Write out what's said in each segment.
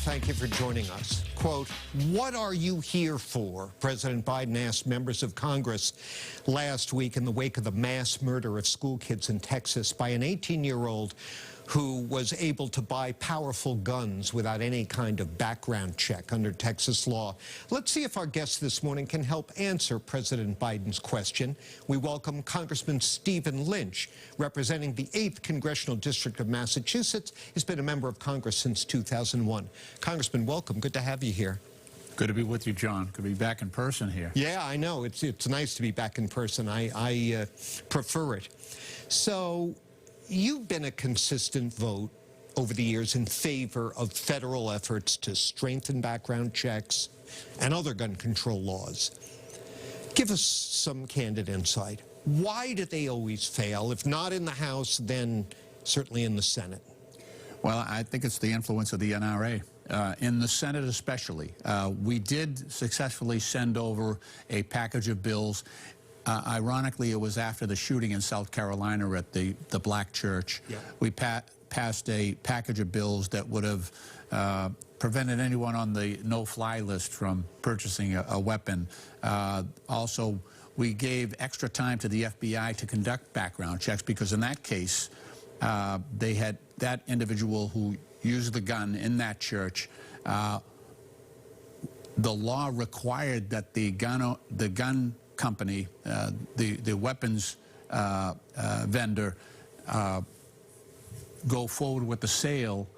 thank you for joining us. Quote, "What are you here for?" President Biden asked members of Congress last week in the wake of the mass murder of school kids in Texas by an 18-year-old who was able to buy powerful guns without any kind of background check under Texas law. Let's see if our guest this morning can help answer President Biden's question. We welcome Congressman Stephen Lynch, representing the 8th Congressional District of Massachusetts. He's been a member of Congress since 2001. Congressman, welcome. Good to have you here. Good to be with you, John. Good to be back in person here. Yeah, I know. It's nice to be back in person. I prefer it. So, you've been a consistent vote over the years in favor of federal efforts to strengthen background checks and other gun control laws. Give us some candid insight. Why do they always fail? If not in the House, then certainly in the Senate. Well, I think it's the influence of the NRA. In the Senate especially. We did successfully send over a package of bills. Ironically, it was after the shooting in South Carolina at the black church. Yeah. We passed a package of bills that would have prevented anyone on the no-fly list from purchasing a weapon. Also, we gave extra time to the FBI to conduct background checks because in that case, they had that individual who used the gun in that church. The law required that the gun company, the weapons vendor, go forward with the sale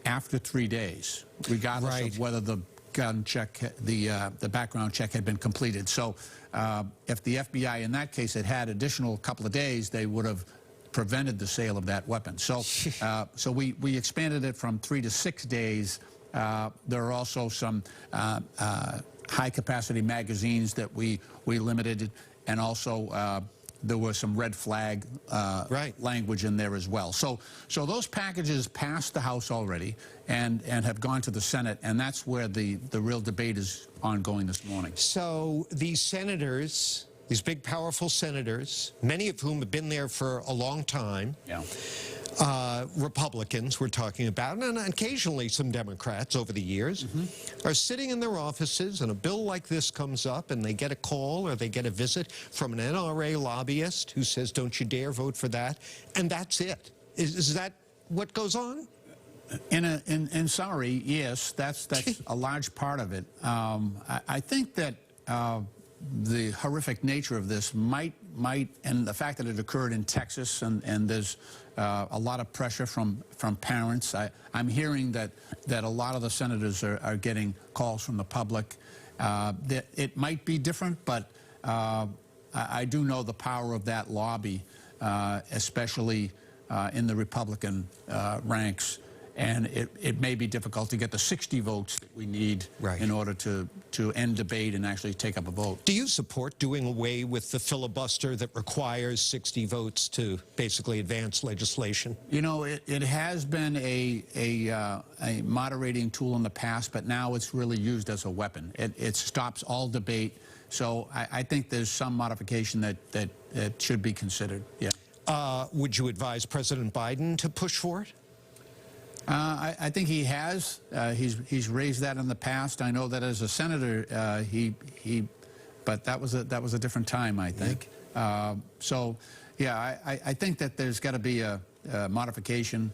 after 3 days, regardless of whether the gun check, the background check had been completed. So if the FBI in that case had additional couple of days, they would have prevented the sale of that weapon. So so we expanded it from 3 to 6 days. There are also some high-capacity magazines that we limited, and also there was some red flag language in there as well. So those packages passed the House already and have gone to the Senate, and that's where the real debate is ongoing this morning. So these senators, these big, powerful senators, many of whom have been there for a long time, Republicans we're talking about, and occasionally some Democrats over the years, are sitting in their offices and a bill like this comes up and they get a call or they get a visit from an NRA lobbyist who says, "Don't you dare vote for that," and that's it. Is that what goes on? In summary, yes, that's a large part of it. I think that the horrific nature of this might, and the fact that it occurred in Texas, and there's a lot of pressure from parents. I'm hearing that a lot of the senators are getting calls from the public. That it might be different, but I do know the power of that lobby, especially in the Republican ranks. And it may be difficult to get the 60 votes that we need in order to end debate and actually take up a vote. Do you support doing away with the filibuster that requires 60 votes to basically advance legislation? You know, it has been a moderating tool in the past, but now it's really used as a weapon. It stops all debate. So I think there's some modification that should be considered, yeah. Would you advise President Biden to push for it? I think he has. He's raised that in the past. I know that as a senator, but that was a different time, I think. So, yeah, I think that there's got to be a modification.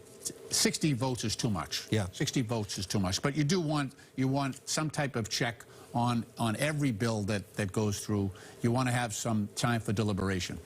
60 votes is too much. Yeah, 60 votes is too much. But you want some type of check on every bill that goes through. You want to have some time for deliberation.